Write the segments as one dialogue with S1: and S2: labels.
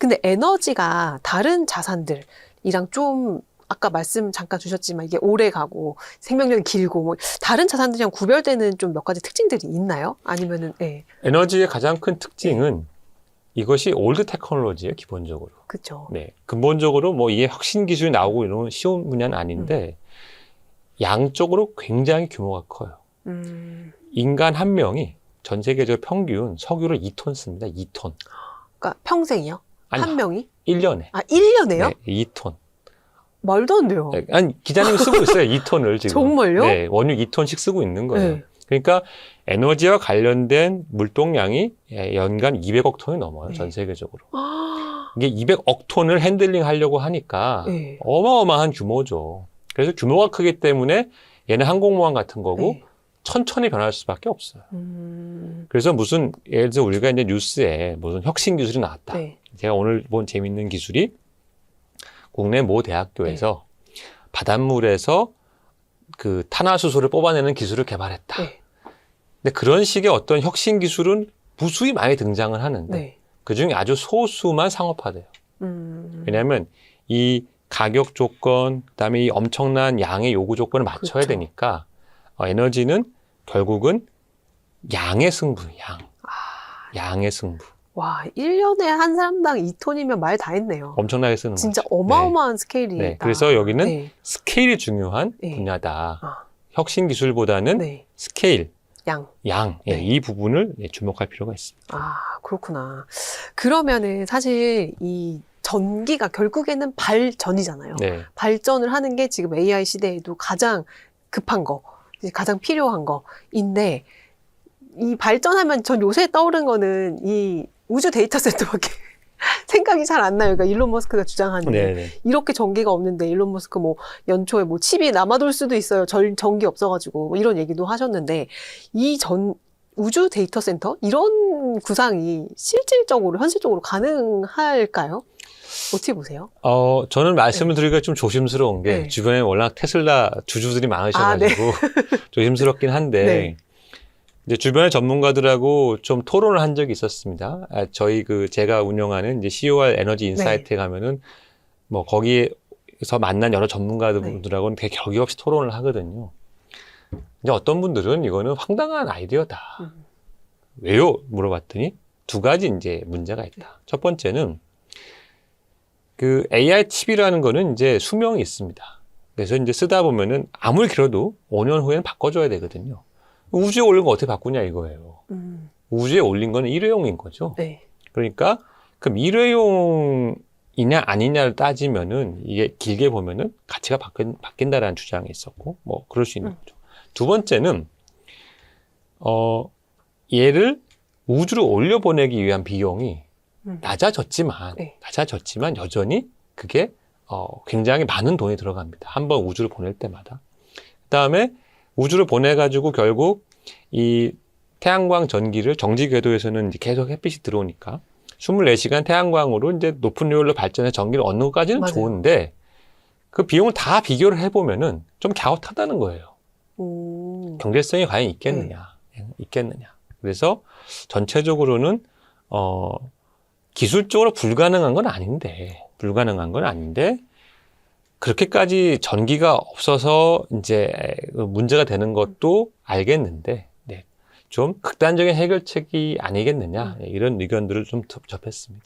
S1: 근데 에너지가 다른 자산들이랑 좀 아까 말씀 잠깐 주셨지만 이게 오래 가고 생명력이 길고 뭐 다른 자산들이랑 구별되는 좀 몇 가지 특징들이 있나요? 아니면은 예.
S2: 에너지의 가장 큰 특징은 이것이 올드 테크놀로지예요, 기본적으로.
S1: 그렇죠.
S2: 네, 근본적으로 뭐 이게 혁신 기술이 나오고 이런 쉬운 분야는 아닌데 양적으로 굉장히 규모가 커요. 인간 한 명이 전 세계적으로 평균 석유를 2톤 씁니다. 2톤.
S1: 그러니까 평생이요?
S2: 아니,
S1: 한 명이?
S2: 1년에.
S1: 아, 1년에요?
S2: 네, 2톤.
S1: 말도 안 돼요.
S2: 네, 아니, 기자님이 쓰고 있어요. 2톤을 지금.
S1: 정말요?
S2: 네, 원유 2톤씩 쓰고 있는 거예요.
S1: 네.
S2: 그러니까 에너지와 관련된 물동량이 연간 200억 톤이 넘어요.
S1: 네.
S2: 전 세계적으로.
S1: 아,
S2: 이게 200억 톤을 핸들링 하려고 하니까
S1: 네.
S2: 어마어마한 규모죠. 그래서 규모가 크기 때문에 얘는 항공모함 같은 거고
S1: 네.
S2: 천천히 변할 수밖에 없어요. 그래서 무슨 예를 들어 우리가 이제 뉴스에 무슨 혁신 기술이 나왔다.
S1: 네.
S2: 제가 오늘 본 재밌는 기술이 국내 모 대학교에서 바닷물에서 그 탄화수소를 뽑아내는 기술을 개발했다.
S1: 네.
S2: 근데 그런 식의 어떤 혁신 기술은 무수히 많이 등장을 하는데
S1: 네.
S2: 그중에 아주 소수만 상업화돼요. 왜냐하면 이 가격 조건, 그다음에 이 엄청난 양의 요구 조건을 맞춰야
S1: 그렇죠.
S2: 되니까 에너지는 결국은 양의 승부, 양의 승부.
S1: 와, 1년에 한 사람당 2톤이면 말 다 했네요.
S2: 엄청나게 쓰는
S1: 진짜
S2: 거죠.
S1: 어마어마한 스케일이다.
S2: 네. 그래서 여기는
S1: 네.
S2: 스케일이 중요한
S1: 네.
S2: 분야다.
S1: 아.
S2: 혁신 기술보다는
S1: 네.
S2: 스케일,
S1: 양.
S2: 예,
S1: 네.
S2: 이 부분을 주목할 필요가 있습니다.
S1: 아, 그렇구나. 그러면은 사실 이 전기가 결국에는 발전이잖아요.
S2: 네.
S1: 발전을 하는 게 지금 AI 시대에도 가장 급한 거, 가장 필요한 거인데, 이 발전하면 전 요새 떠오른 거는 이 우주 데이터 센터밖에 생각이 잘 안 나요. 그러니까 일론 머스크가 주장하는
S2: 네.
S1: 이렇게 전기가 없는데 일론 머스크 뭐 연초에 뭐 칩이 남아돌 수도 있어요. 전기 없어가지고 뭐 이런 얘기도 하셨는데 이 우주 데이터 센터 이런 구상이 실질적으로 현실적으로 가능할까요? 어떻게 보세요?
S2: 저는 말씀을 드리기가 좀 조심스러운 게
S1: 네.
S2: 주변에 워낙 테슬라 주주들이 많으셔가지고 조심스럽긴 한데
S1: 네.
S2: 이제 주변의 전문가들하고 좀 토론을 한 적이 있었습니다. 저희 제가 운영하는 이제 COR 에너지 인사이트에 가면은 뭐 거기에서 만난 여러 전문가들하고는 되게 격이 없이 토론을 하거든요. 이제 어떤 분들은 이거는 황당한 아이디어다. 왜요? 물어봤더니 두 가지 이제 문제가 있다. 첫 번째는 그 AI 칩이라는 거는 이제 수명이 있습니다. 그래서 이제 쓰다 보면은 아무리 길어도 5년 후에는 바꿔줘야 되거든요. 우주에 올린 거 어떻게 바꾸냐 이거예요. 우주에 올린 거는 일회용인 거죠.
S1: 네.
S2: 그러니까 그럼 일회용이냐 아니냐를 따지면은 이게 길게 보면은 가치가 바뀐다라는 주장이 있었고 뭐 그럴 수 있는 거죠. 두 번째는 얘를 우주로 올려보내기 위한 비용이 낮아졌지만 여전히 그게 굉장히 많은 돈이 들어갑니다. 한번 우주를 보낼 때마다. 그다음에 우주를 보내가지고 결국 이 태양광 전기를 정지 궤도에서는 이제 계속 햇빛이 들어오니까 24시간 태양광으로 이제 높은 효율로 발전해서 전기를 얻는 것까지는
S1: 맞아요.
S2: 좋은데 그 비용을 다 비교를 해보면은 좀 갸웃하다는 거예요. 경제성이 과연 있겠느냐. 그래서 전체적으로는 기술적으로 불가능한 건 아닌데 그렇게까지 전기가 없어서 이제 문제가 되는 것도 알겠는데, 좀 극단적인 해결책이 아니겠느냐, 이런 의견들을 좀 접했습니다.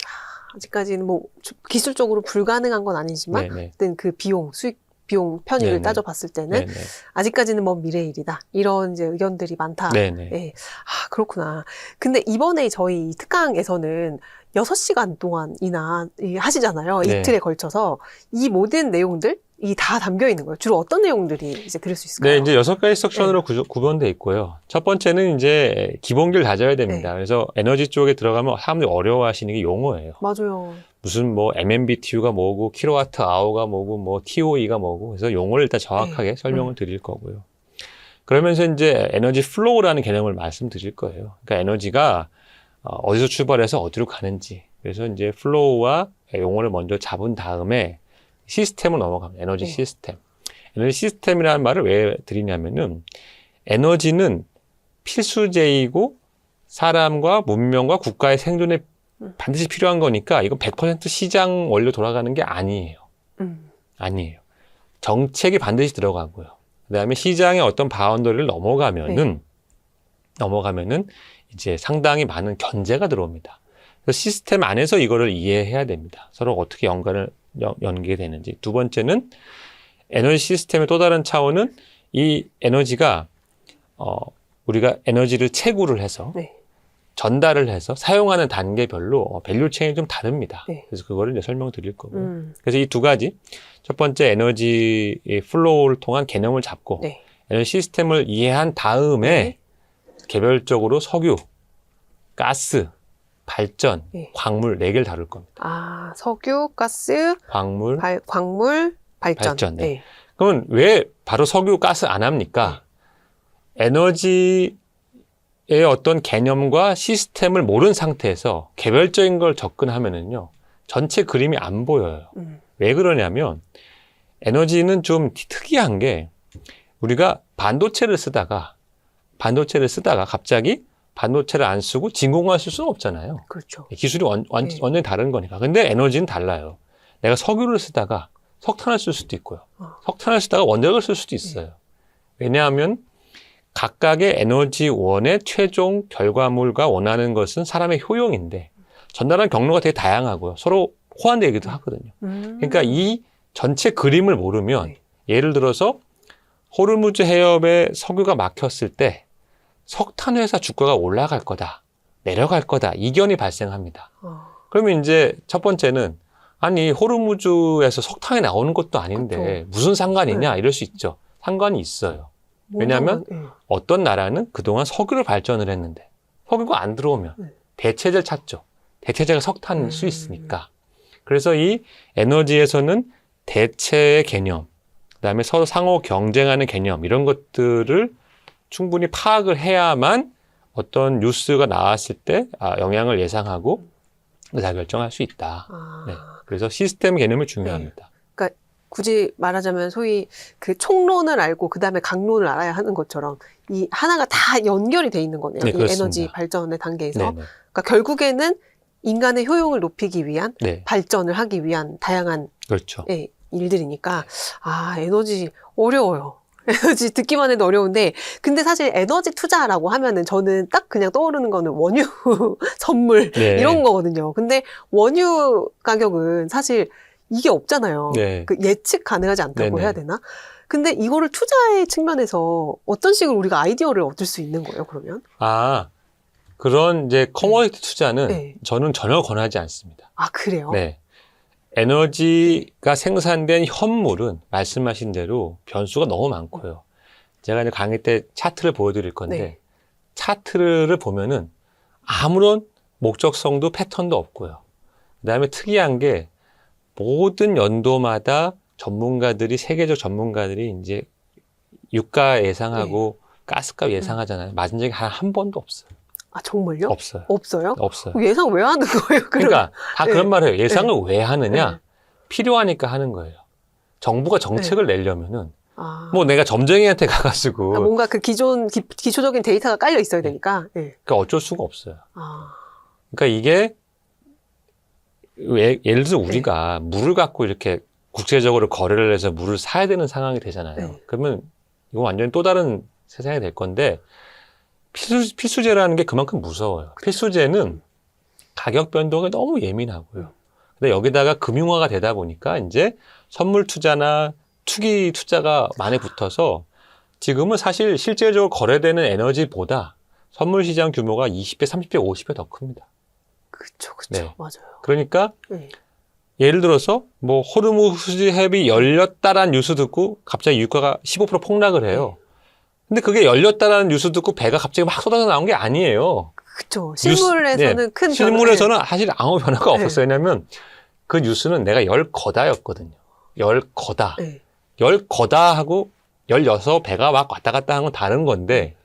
S1: 아직까지는 뭐 기술적으로 불가능한 건 아니지만, 어떤 그 수익 비용 편익을 따져봤을 때는 아직까지는 먼 미래의 일이다. 이런 이제 의견들이 많다. 네. 아, 그렇구나. 근데 이번에 저희 특강에서는 6시간 동안이나 하시잖아요. 이틀에 걸쳐서. 이 모든 내용들이 다 담겨 있는 거예요. 주로 어떤 내용들이 이제 들을 수 있을까요?
S2: 네, 이제 6가지 섹션으로 구분되어 있고요. 첫 번째는 이제 기본기를 다져야 됩니다. 그래서 에너지 쪽에 들어가면 사람들이 어려워하시는 게 용어예요.
S1: 맞아요.
S2: 무슨 뭐 MMBTU가 뭐고, 킬로와트 아워가 뭐고, 뭐 TOE가 뭐고, 그래서 용어를 일단 정확하게 설명을 드릴 거고요. 그러면서 이제 에너지 플로우라는 개념을 말씀드릴 거예요. 그러니까 에너지가 어디서 출발해서 어디로 가는지. 그래서 이제 플로우와 용어를 먼저 잡은 다음에 시스템으로 넘어갑니다. 에너지 시스템. 에너지 시스템이라는 말을 왜 드리냐면은 에너지는 필수제이고 사람과 문명과 국가의 생존에 반드시 필요한 거니까 이건 100% 시장 원료 돌아가는 게 아니에요. 아니에요. 정책이 반드시 들어가고요. 그다음에 시장의 어떤 바운더리를 넘어가면은 이제 상당히 많은 견제가 들어옵니다. 그래서 시스템 안에서 이거를 이해해야 됩니다. 서로 어떻게 연계되는지. 두 번째는 에너지 시스템의 또 다른 차원은 이 에너지가 우리가 에너지를 채굴을 해서 전달을 해서 사용하는 단계별로 밸류 체인이 좀 다릅니다. 그래서 그거를 이제 설명드릴 거고요. 그래서 이 두 가지, 첫 번째 에너지 플로우를 통한 개념을 잡고 에너지 시스템을 이해한 다음에 개별적으로 석유, 가스, 발전, 광물 4개를 다룰 겁니다.
S1: 아, 석유, 가스,
S2: 광물,
S1: 발전.
S2: 네. 그러면 왜 바로 석유, 가스 안 합니까? 에너지의 어떤 개념과 시스템을 모르는 상태에서 개별적인 걸 접근하면은요, 전체 그림이 안 보여요. 왜 그러냐면, 에너지는 좀 특이한 게, 우리가 반도체를 쓰다가 갑자기 반도체를 안 쓰고 진공관을 쓸 수는 없잖아요.
S1: 그렇죠.
S2: 기술이 완전히 다른 거니까. 근데 에너지는 달라요. 내가 석유를 쓰다가 석탄을 쓸 수도 있고요. 석탄을 쓰다가 원자력을 쓸 수도 있어요. 왜냐하면 각각의 에너지원의 최종 결과물과 원하는 것은 사람의 효용인데 전달하는 경로가 되게 다양하고요. 서로 호환되기도 하거든요. 그러니까 이 전체 그림을 모르면 예를 들어서 호르무즈 해협에 석유가 막혔을 때 석탄 회사 주가가 올라갈 거다, 내려갈 거다, 이견이 발생합니다. 그러면 이제 첫 번째는 아니 호르무즈에서 석탄이 나오는 것도 아닌데 그렇죠. 무슨 상관이냐 이럴 수 있죠. 상관이 있어요. 왜냐하면 어떤 나라는 그동안 석유를 발전을 했는데 석유가 안 들어오면 대체제를 찾죠. 대체제가 석탄일 수 있으니까. 그래서 이 에너지에서는 대체의 개념, 그다음에 서로 상호 경쟁하는 개념 이런 것들을 충분히 파악을 해야만 어떤 뉴스가 나왔을 때 영향을 예상하고 의사결정할 수 있다. 네. 그래서 시스템 개념이 중요합니다.
S1: 그러니까 굳이 말하자면 소위 그 총론을 알고 그다음에 강론을 알아야 하는 것처럼 이 하나가 다 연결이 돼 있는 거네요.
S2: 네,
S1: 이 에너지 발전의 단계에서.
S2: 네네.
S1: 그러니까 결국에는 인간의 효용을 높이기 위한 발전을 하기 위한 다양한
S2: 그렇죠.
S1: 일들이니까 에너지 어려워요. 에너지 듣기만 해도 어려운데 근데 사실 에너지 투자라고 하면은 저는 딱 그냥 떠오르는 거는 원유 선물 이런 거거든요. 근데 원유 가격은 사실 이게 없잖아요. 그 예측 가능하지 않다고 해야 되나? 근데 이거를 투자의 측면에서 어떤 식으로 우리가 아이디어를 얻을 수 있는 거예요, 그러면?
S2: 그런 이제 커머디티 투자는 저는 전혀 권하지 않습니다.
S1: 아, 그래요?
S2: 네. 에너지가 생산된 현물은 말씀하신 대로 변수가 너무 많고요. 제가 이제 강의 때 차트를 보여드릴 건데 차트를 보면은 아무런 목적성도 패턴도 없고요. 그다음에 특이한 게 모든 연도마다 세계적 전문가들이 이제 유가 예상하고 가스값 예상하잖아요. 맞은 적이 한 번도 없어요.
S1: 아, 정말요?
S2: 없어요.
S1: 없어요?
S2: 없어요.
S1: 예상 왜 하는 거예요?
S2: 그러니까 다 그런 말을 해요. 예상을 왜 하느냐? 필요하니까 하는 거예요. 정부가 정책을 내려면은 뭐 내가 점쟁이한테 가가지고
S1: 뭔가 그 기초적인 데이터가 깔려 있어야 되니까.
S2: 그러니까 어쩔 수가 없어요. 그러니까 이게 예를 들어 우리가 물을 갖고 이렇게 국제적으로 거래를 해서 물을 사야 되는 상황이 되잖아요. 그러면 이거 완전히 또 다른 세상이 될 건데 필수제라는 게 그만큼 무서워요. 필수제는 가격 변동에 너무 예민하고요. 근데 여기다가 금융화가 되다 보니까 이제 선물 투자나 투기 투자가 많이 붙어서 지금은 사실 실제적으로 거래되는 에너지보다 선물 시장 규모가 20배, 30배, 50배 더 큽니다.
S1: 그쵸. 맞아요.
S2: 그러니까 예를 들어서 뭐 호르무즈 해협이 열렸다라는 뉴스 듣고 갑자기 유가가 15% 폭락을 해요. 근데 그게 열렸다라는 뉴스 듣고 배가 갑자기 막 쏟아져 나온 게 아니에요.
S1: 그렇죠. 실물에서는 큰
S2: 실물에서는 사실 아무 변화가 없었어요. 왜냐하면 그 뉴스는 내가 열거다였거든요. 열거다. 열거다 하고 16배가 막 왔다 갔다 하는 건 다른 건데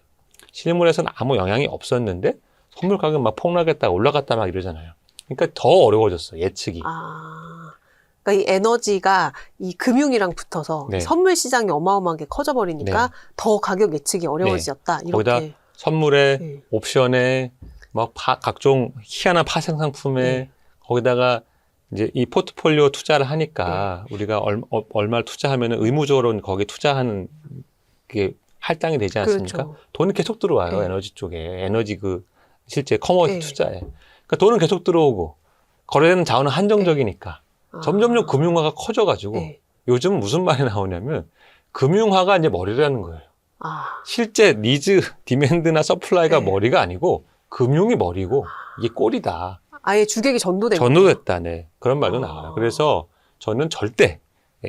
S2: 실물에서는 아무 영향이 없었는데 선물 가격 막 폭락했다 올라갔다 막 이러잖아요. 그러니까 더 어려워졌어요. 예측이.
S1: 그러니까 이 에너지가 이 금융이랑 붙어서 선물 시장이 어마어마하게 커져버리니까 더 가격 예측이 어려워졌다. 이렇게.
S2: 거기다 선물에 옵션에 뭐 각종 희한한 파생 상품에 거기다가 이제 이 포트폴리오 투자를 하니까 우리가 얼마를 투자하면 의무적으로 거기에 투자하는 게 할당이 되지 않습니까?
S1: 그렇죠.
S2: 돈이 계속 들어와요. 에너지 쪽에. 에너지 실제 커머디티 투자에. 그러니까 돈은 계속 들어오고 거래되는 자원은 한정적이니까 점점점 금융화가 커져가지고 요즘 무슨 말이 나오냐면 금융화가 이제 머리라는 거예요. 실제 니즈, 디맨드나 서플라이가 머리가 아니고 금융이 머리고 이게 꼴이다.
S1: 아예 주객이
S2: 전도됐다. 네. 그런 말도 나와요. 그래서 저는 절대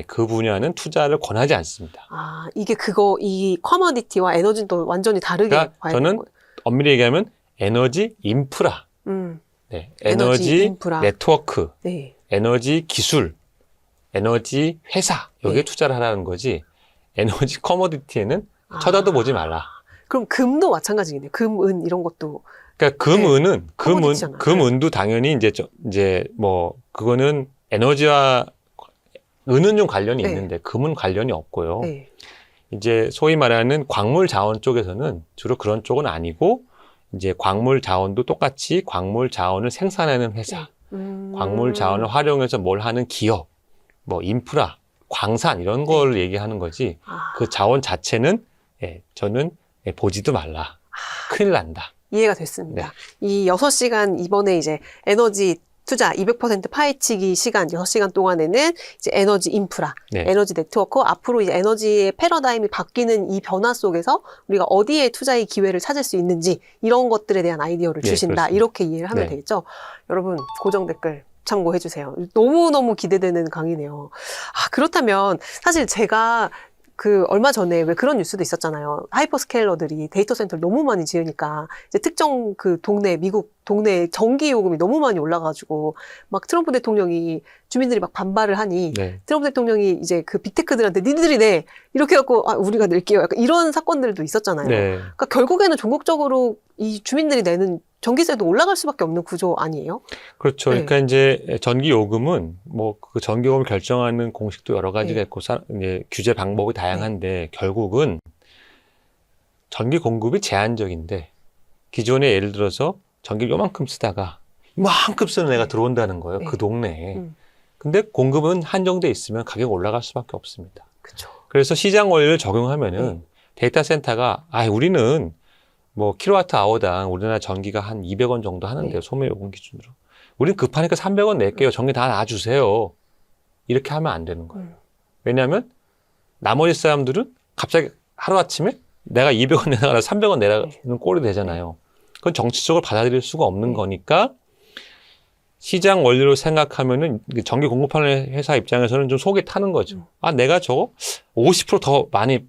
S2: 그 분야는 투자를 권하지 않습니다.
S1: 이게 이 커머디티와 에너지는 또 완전히 다르게
S2: 그러니까
S1: 봐야
S2: 저는
S1: 거예요.
S2: 엄밀히 얘기하면 에너지 인프라, 네. 에너지 인프라. 네트워크, 네. 에너지 기술, 에너지 회사 여기에 투자를 하라는 거지 에너지 커머디티에는 쳐다도 보지 말라.
S1: 그럼 금도 마찬가지겠네요. 금, 은 이런 것도.
S2: 그러니까 금은은 금은도 당연히 이제 뭐 그거는 에너지와 은은 좀 관련이 있는데 금은 관련이 없고요. 이제 소위 말하는 광물 자원 쪽에서는 주로 그런 쪽은 아니고 이제 광물 자원도 똑같이 광물 자원을 생산하는 회사, 광물 자원을 활용해서 뭘 하는 기업, 뭐 인프라, 광산 이런 걸 얘기하는 거지. 그 자원 자체는 저는 보지도 말라. 큰일 난다.
S1: 이해가 됐습니다. 이 6시간 이번에 이제 에너지 투자 200% 파헤치기 시간 6시간 동안에는 이제 에너지 인프라, 에너지 네트워크, 앞으로 이제 에너지의 패러다임이 바뀌는 이 변화 속에서 우리가 어디에 투자의 기회를 찾을 수 있는지 이런 것들에 대한 아이디어를 주신다. 이렇게 이해를 하면 되겠죠. 여러분 고정 댓글 참고해 주세요. 너무너무 기대되는 강의네요. 그렇다면 사실 제가 얼마 전에 왜 그런 뉴스도 있었잖아요. 하이퍼스케일러들이 데이터 센터를 너무 많이 지으니까 이제 특정 미국 동네 전기 요금이 너무 많이 올라가지고 막 트럼프 대통령이 주민들이 막 반발을 하니 트럼프 대통령이 이제 빅테크들한테 니들이 내 이렇게 해갖고 우리가 낼게요. 약간 이런 사건들도 있었잖아요. 그러니까 결국에는 종국적으로 이 주민들이 내는 전기세도 올라갈 수밖에 없는 구조 아니에요?
S2: 그렇죠. 그러니까 이제 전기 요금은 뭐 그 전기 요금을 결정하는 공식도 여러 가지가 있고 이제 규제 방법이 다양한데 결국은 전기 공급이 제한적인데 기존에 예를 들어서 전기를 요만큼 쓰다가 이만큼 쓰는 애가 들어온다는 거예요. 그 동네에. 근데 공급은 한정돼 있으면 가격이 올라갈 수밖에 없습니다.
S1: 그쵸.
S2: 그래서 시장 원리를 적용하면은 데이터 센터가 우리는 뭐 킬로와트 아워당 우리나라 전기가 한 200원 정도 하는데요. 소매 요금 기준으로. 우린 급하니까 300원 낼게요. 전기 다 놔주세요. 이렇게 하면 안 되는 거예요. 왜냐하면 나머지 사람들은 갑자기 하루아침에 내가 200원 내다가 300원 내라는 꼴이 되잖아요. 그건 정치적으로 받아들일 수가 없는 거니까 시장 원리로 생각하면은 전기 공급하는 회사 입장에서는 좀 속이 타는 거죠. 내가 저거 50% 더 많이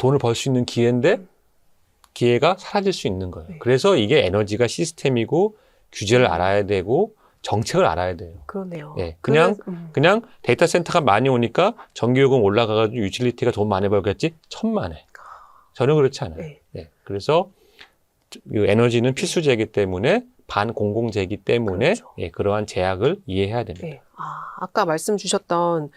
S2: 돈을 벌 수 있는 기회인데 기회가 사라질 수 있는 거예요. 그래서 이게 에너지가 시스템이고 규제를 알아야 되고 정책을 알아야 돼요.
S1: 그러네요.
S2: 그냥 데이터 센터가 많이 오니까 전기요금 올라가가지고 유틸리티가 돈 많이 벌겠지? 천만에. 전혀 그렇지 않아요. 그래서 에너지는 필수제이기 때문에 반공공재이기 때문에 그러한 제약을 이해해야 됩니다.
S1: 아까 말씀 주셨던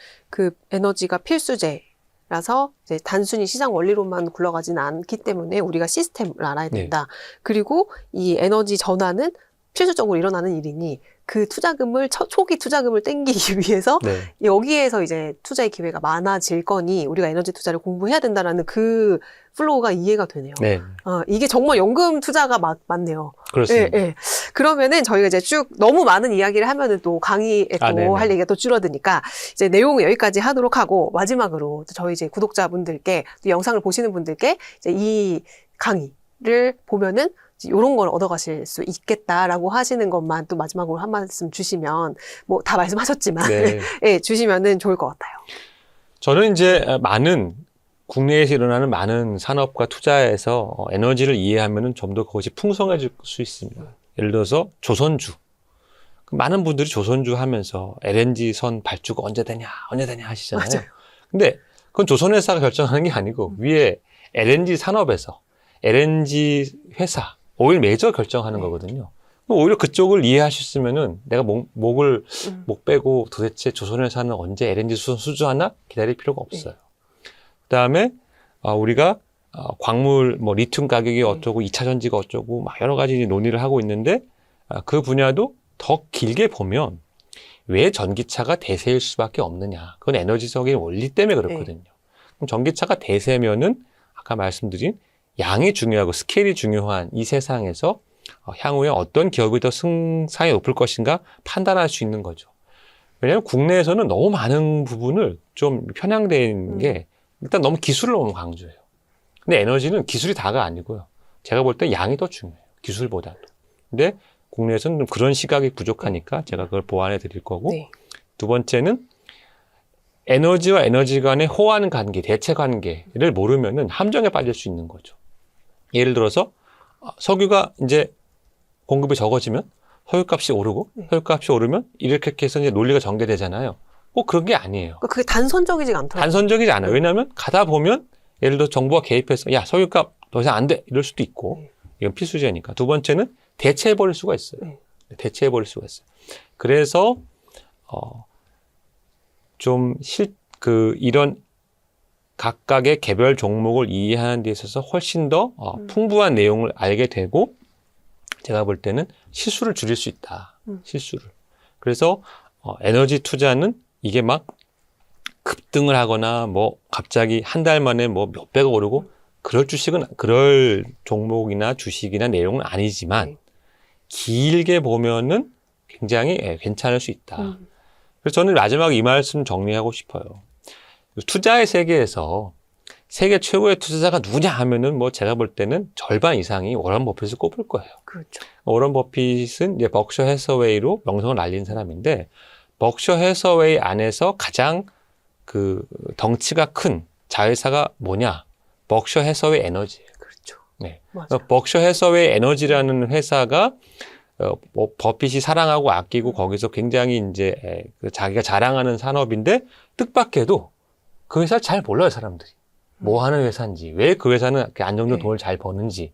S1: 에너지가 필수제라서 이제 단순히 시장 원리로만 굴러가지는 않기 때문에 우리가 시스템을 알아야 된다. 그리고 이 에너지 전환은 필수적으로 일어나는 일이니 그 투자금을 초기 투자금을 땡기기 위해서 여기에서 이제 투자의 기회가 많아질 거니 우리가 에너지 투자를 공부해야 된다라는 그 플로우가 이해가 되네요. 이게 정말 연금 투자가 맞네요.
S2: 그렇습니다.
S1: 그러면은 저희가 이제 쭉 너무 많은 이야기를 하면은 또 강의에 또 할 얘기가 또 줄어드니까 이제 내용은 여기까지 하도록 하고 마지막으로 저희 이제 구독자분들께 또 영상을 보시는 분들께 이제 이 강의를 보면은 이런 걸 얻어가실 수 있겠다라고 하시는 것만 또 마지막으로 한 말씀 주시면 뭐 다 말씀하셨지만 주시면은 좋을 것 같아요.
S2: 저는 이제 국내에서 일어나는 많은 산업과 투자에서 에너지를 이해하면은 좀 더 그것이 풍성해질 수 있습니다. 예를 들어서 조선주. 많은 분들이 조선주 하면서 LNG 선 발주가 언제 되냐 하시잖아요.
S1: 맞아요.
S2: 근데 그건 조선회사가 결정하는 게 아니고 위에 LNG 산업에서 LNG 회사 오일 메이저 결정하는 거거든요. 오히려 그쪽을 이해하셨으면은 내가 목 빼고 도대체 조선회사는 언제 LNG 수주하나 기다릴 필요가 없어요. 그다음에 우리가 광물, 뭐 리튬 가격이 어쩌고, 2차 전지가 어쩌고, 막 여러 가지 논의를 하고 있는데, 그 분야도 더 길게 보면 왜 전기차가 대세일 수밖에 없느냐. 그건 에너지적인 원리 때문에 그렇거든요. 그럼 전기차가 대세면은 아까 말씀드린 양이 중요하고 스케일이 중요한 이 세상에서 향후에 어떤 기업이 더 승산이 높을 것인가 판단할 수 있는 거죠. 왜냐하면 국내에서는 너무 많은 부분을 좀 편향된 게 일단 너무 기술을 너무 강조해요. 근데 에너지는 기술이 다가 아니고요. 제가 볼 때 양이 더 중요해요. 기술보다도. 근데 국내에서는 좀 그런 시각이 부족하니까 제가 그걸 보완해 드릴 거고. 네. 두 번째는 에너지와 에너지 간의 호환 관계, 대체 관계를 모르면은 함정에 빠질 수 있는 거죠. 예를 들어서 석유가 이제 공급이 적어지면 석유값이 오르고 석유값이 오르면 이렇게 해서 이제 논리가 전개되잖아요. 꼭 그런 게 아니에요.
S1: 그게 단선적이지 않더라고요.
S2: 단선적이지 않아요. 왜냐하면 가다 보면 예를 들어 정부가 개입해서 야 석유값 더 이상 안 돼 이럴 수도 있고 이건 필수제니까. 두 번째는 대체해버릴 수가 있어요. 대체해버릴 수가 있어요. 그래서 좀 이런 각각의 개별 종목을 이해하는 데 있어서 훨씬 더 풍부한 내용을 알게 되고 제가 볼 때는 실수를 줄일 수 있다. 실수를. 그래서 에너지 투자는 이게 막 급등을 하거나 뭐 갑자기 한 달 만에 뭐 몇 배가 오르고 그럴 종목이나 주식이나 내용은 아니지만 길게 보면은 굉장히 괜찮을 수 있다. 그래서 저는 마지막에 이 말씀 정리하고 싶어요. 투자의 세계에서 세계 최고의 투자자가 누구냐 하면은 뭐 제가 볼 때는 절반 이상이 워런 버핏을 꼽을 거예요.
S1: 그렇죠.
S2: 워런 버핏은 이제 벅셔 해서웨이로 명성을 날린 사람인데 벅셔 해서웨이 안에서 가장 그 덩치가 큰 자회사가 뭐냐? 벅셔 해서웨이 에너지예요.
S1: 그렇죠.
S2: 네. 벅셔 해서웨이 에너지라는 회사가 뭐 버핏이 사랑하고 아끼고 거기서 굉장히 이제 자기가 자랑하는 산업인데 뜻밖에도 그 회사를 잘 몰라요, 사람들이. 뭐 하는 회사인지, 왜 그 회사는 안정적으로 돈을 잘 버는지.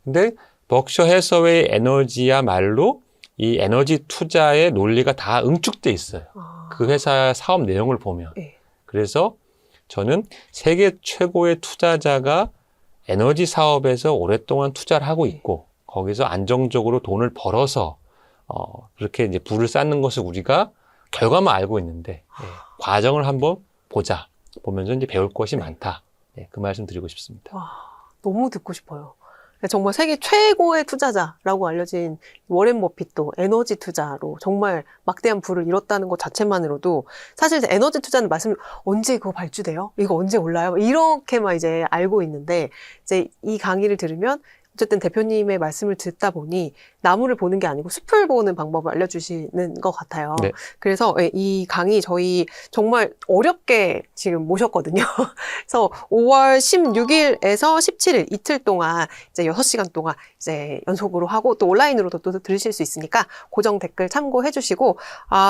S2: 근데 벅셔 해서웨이 에너지야말로 이 에너지 투자의 논리가 다 응축돼 있어요. 그 회사 사업 내용을 보면. 그래서 저는 세계 최고의 투자자가 에너지 사업에서 오랫동안 투자를 하고 있고 거기서 안정적으로 돈을 벌어서 그렇게 이제 부를 쌓는 것을 우리가 결과만 알고 있는데 과정을 한번 보면서 이제 배울 것이 많다. 그 말씀 드리고 싶습니다.
S1: 와, 너무 듣고 싶어요. 정말 세계 최고의 투자자라고 알려진 워렌 버핏도 에너지 투자로 정말 막대한 부를 이뤘다는 것 자체만으로도 사실 에너지 투자는 언제 그거 발주돼요? 이거 언제 올라요? 이렇게만 이제 알고 있는데 이제 이 강의를 들으면 어쨌든 대표님의 말씀을 듣다 보니 나무를 보는 게 아니고 숲을 보는 방법을 알려주시는 것 같아요. 네. 그래서 이 강의 저희 정말 어렵게 지금 모셨거든요. 그래서 5월 16일에서 17일 이틀 동안 이제 6시간 동안 이제 연속으로 하고 또 온라인으로도 또 들으실 수 있으니까 고정 댓글 참고해 주시고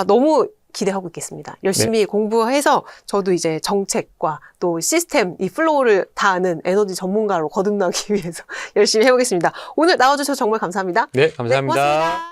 S1: 너무 기대하고 있겠습니다. 열심히 공부해서 저도 이제 정책과 또 시스템, 이 플로우를 다 아는 에너지 전문가로 거듭나기 위해서 열심히 해보겠습니다. 오늘 나와주셔서 정말 감사합니다.
S2: 네, 감사합니다.
S1: 네, 고맙습니다.